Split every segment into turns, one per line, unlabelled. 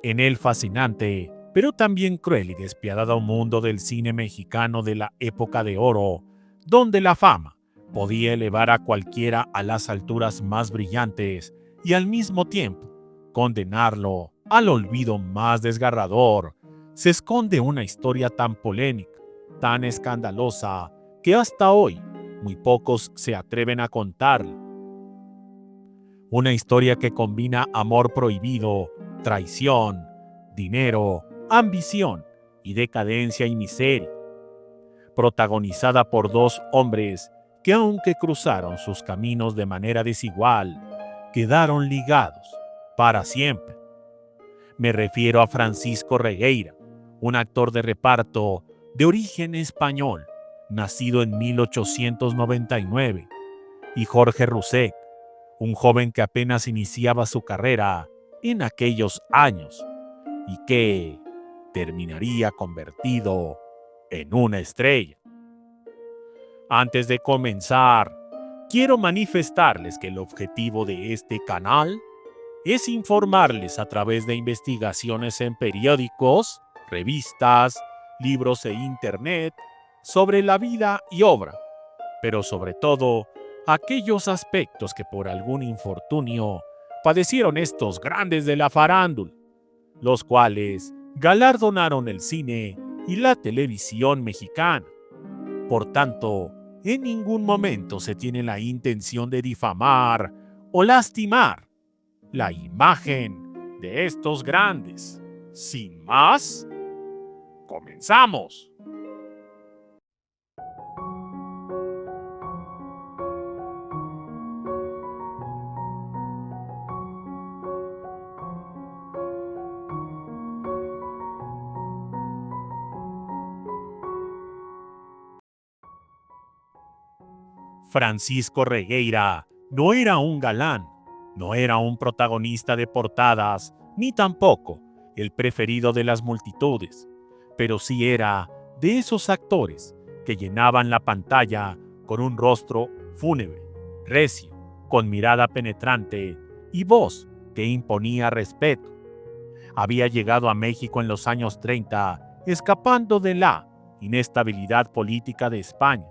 En el fascinante, pero también cruel y despiadado mundo del cine mexicano de la época de oro, donde la fama podía elevar a cualquiera a las alturas más brillantes y al mismo tiempo condenarlo al olvido más desgarrador, se esconde una historia tan polémica, tan escandalosa, que hasta hoy muy pocos se atreven a contarla. Una historia que combina amor prohibido, traición, dinero, ambición y decadencia y miseria, protagonizada por dos hombres que, aunque cruzaron sus caminos de manera desigual, quedaron ligados para siempre. Me refiero a Francisco Regueira, un actor de reparto de origen español, nacido en 1899, y Jorge Rousseff, un joven que apenas iniciaba su carrera en aquellos años y que terminaría convertido en una estrella. Antes de comenzar, quiero manifestarles que el objetivo de este canal es informarles a través de investigaciones en periódicos, revistas, libros e internet sobre la vida y obra, pero sobre todo aquellos aspectos que por algún infortunio padecieron estos grandes de la farándula, los cuales galardonaron el cine y la televisión mexicana. Por tanto, en ningún momento se tiene la intención de difamar o lastimar la imagen de estos grandes. Sin más, comenzamos. Francisco Regueira no era un galán, no era un protagonista de portadas, ni tampoco el preferido de las multitudes, pero sí era de esos actores que llenaban la pantalla con un rostro fúnebre, recio, con mirada penetrante y voz que imponía respeto. Había llegado a México en los años 30, escapando de la inestabilidad política de España,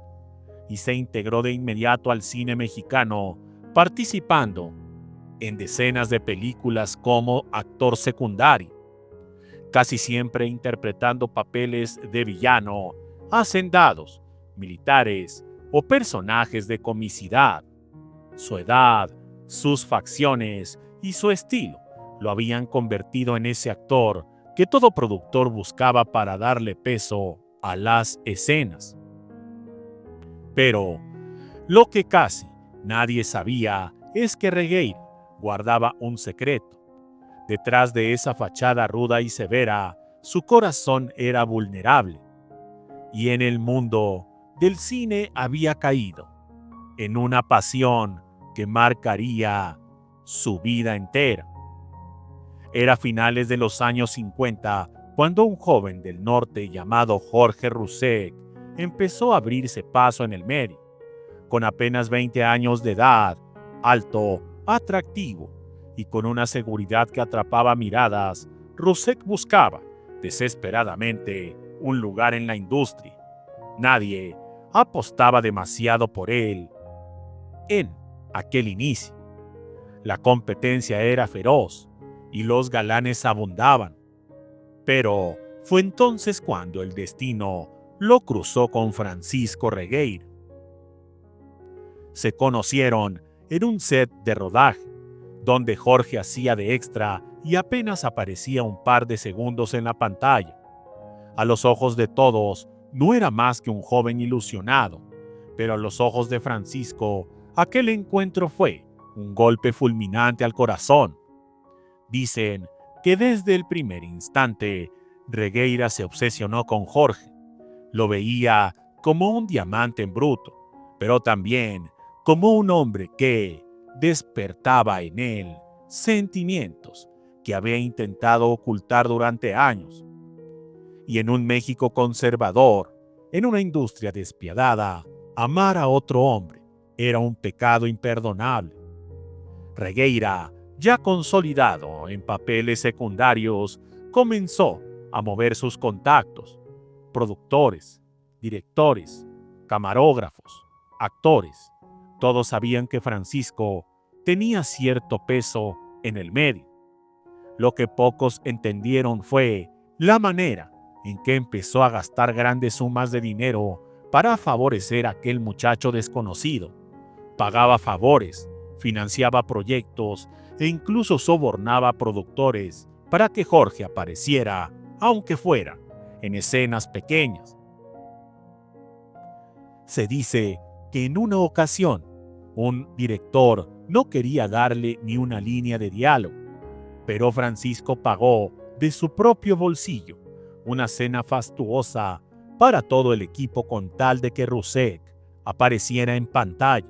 y se integró de inmediato al cine mexicano, participando en decenas de películas como actor secundario, casi siempre interpretando papeles de villano, hacendados, militares o personajes de comicidad. Su edad, sus facciones y su estilo lo habían convertido en ese actor que todo productor buscaba para darle peso a las escenas. Pero lo que casi nadie sabía es que Regueira guardaba un secreto. Detrás de esa fachada ruda y severa, su corazón era vulnerable. Y en el mundo del cine había caído en una pasión que marcaría su vida entera. Era finales de los años 50 cuando un joven del norte llamado Jorge Rousseff empezó a abrirse paso en el medio. Con apenas 20 años de edad, alto, atractivo y con una seguridad que atrapaba miradas, Rousseff buscaba desesperadamente un lugar en la industria. Nadie apostaba demasiado por él en aquel inicio. La competencia era feroz y los galanes abundaban. Pero fue entonces cuando el destino lo cruzó con Francisco Regueira. Se conocieron en un set de rodaje, donde Jorge hacía de extra y apenas aparecía un par de segundos en la pantalla. A los ojos de todos, no era más que un joven ilusionado, pero a los ojos de Francisco, aquel encuentro fue un golpe fulminante al corazón. Dicen que desde el primer instante, Regueira se obsesionó con Jorge. Lo veía como un diamante en bruto, pero también como un hombre que despertaba en él sentimientos que había intentado ocultar durante años. Y en un México conservador, en una industria despiadada, amar a otro hombre era un pecado imperdonable. Regueira ya consolidado en papeles secundarios, comenzó a mover sus contactos, productores, directores, camarógrafos, actores. Todos sabían que Francisco tenía cierto peso en el medio. Lo que pocos entendieron fue la manera en que empezó a gastar grandes sumas de dinero para favorecer a aquel muchacho desconocido. Pagaba favores, financiaba proyectos e incluso sobornaba a productores para que Jorge apareciera, aunque fuera en escenas pequeñas. Se dice que en una ocasión un director no quería darle ni una línea de diálogo, pero Francisco pagó de su propio bolsillo una cena fastuosa para todo el equipo con tal de que Rusek apareciera en pantalla.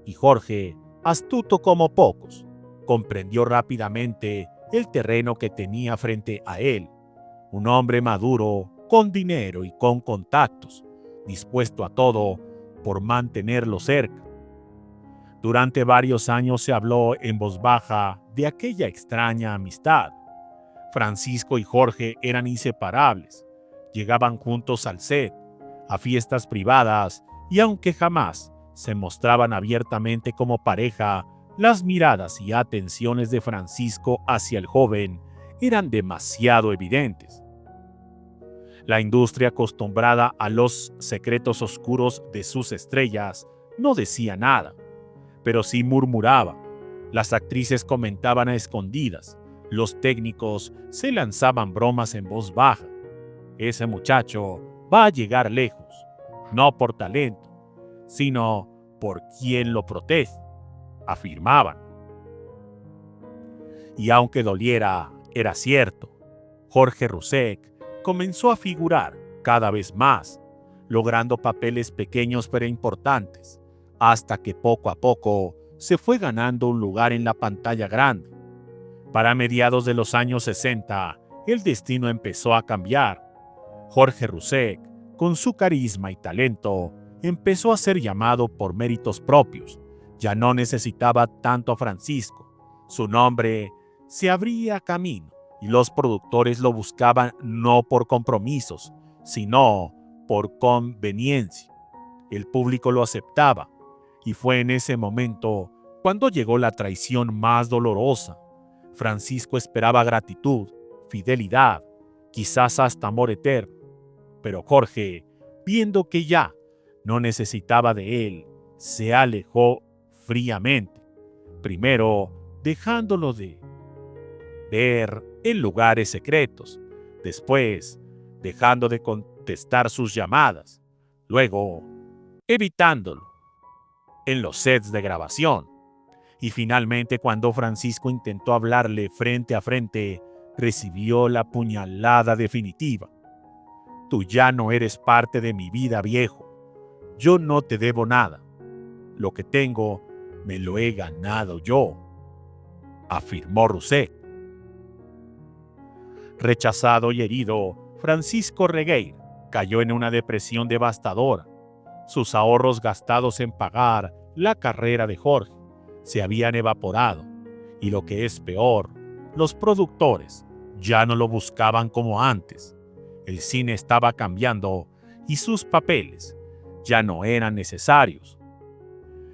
Y Jorge, astuto como pocos, comprendió rápidamente el terreno que tenía frente a él. Un hombre maduro, con dinero y con contactos, dispuesto a todo por mantenerlo cerca. Durante varios años se habló en voz baja de aquella extraña amistad. Francisco y Jorge eran inseparables. Llegaban juntos al set, a fiestas privadas, y aunque jamás se mostraban abiertamente como pareja, las miradas y atenciones de Francisco hacia el joven eran demasiado evidentes. La industria, acostumbrada a los secretos oscuros de sus estrellas, no decía nada, pero sí murmuraba. Las actrices comentaban a escondidas, los técnicos se lanzaban bromas en voz baja. Ese muchacho va a llegar lejos, no por talento, sino por quien lo protege, afirmaban. Y aunque doliera, era cierto. Jorge Rusek comenzó a figurar cada vez más, logrando papeles pequeños pero importantes, hasta que poco a poco se fue ganando un lugar en la pantalla grande. Para mediados de los años 60, el destino empezó a cambiar. Jorge Rusek, con su carisma y talento, empezó a ser llamado por méritos propios. Ya no necesitaba tanto a Francisco. Su nombre se abría camino y los productores lo buscaban no por compromisos, sino por conveniencia. El público lo aceptaba y fue en ese momento cuando llegó la traición más dolorosa. Francisco esperaba gratitud, fidelidad, quizás hasta amor eterno. Pero Jorge, viendo que ya no necesitaba de él, se alejó fríamente, primero dejándolo de ver en lugares secretos, después dejando de contestar sus llamadas, luego evitándolo en los sets de grabación. Y finalmente, cuando Francisco intentó hablarle frente a frente, recibió la puñalada definitiva. Tú ya no eres parte de mi vida, viejo. Yo no te debo nada. Lo que tengo me lo he ganado yo, afirmó Rusek. Rechazado y herido, Francisco Regueira cayó en una depresión devastadora. Sus ahorros gastados en pagar la carrera de Jorge se habían evaporado, y lo que es peor, los productores ya no lo buscaban como antes. El cine estaba cambiando y sus papeles ya no eran necesarios.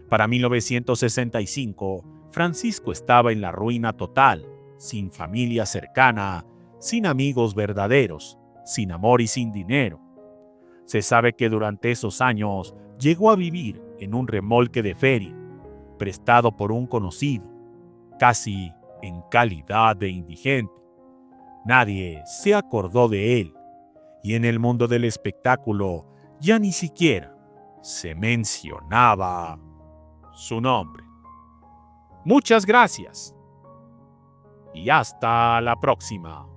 Para 1965, Francisco estaba en la ruina total, sin familia cercana, sin amigos verdaderos, sin amor y sin dinero. Se sabe que durante esos años llegó a vivir en un remolque de feria, prestado por un conocido, casi en calidad de indigente. Nadie se acordó de él, y en el mundo del espectáculo ya ni siquiera se mencionaba su nombre. Muchas gracias y hasta la próxima.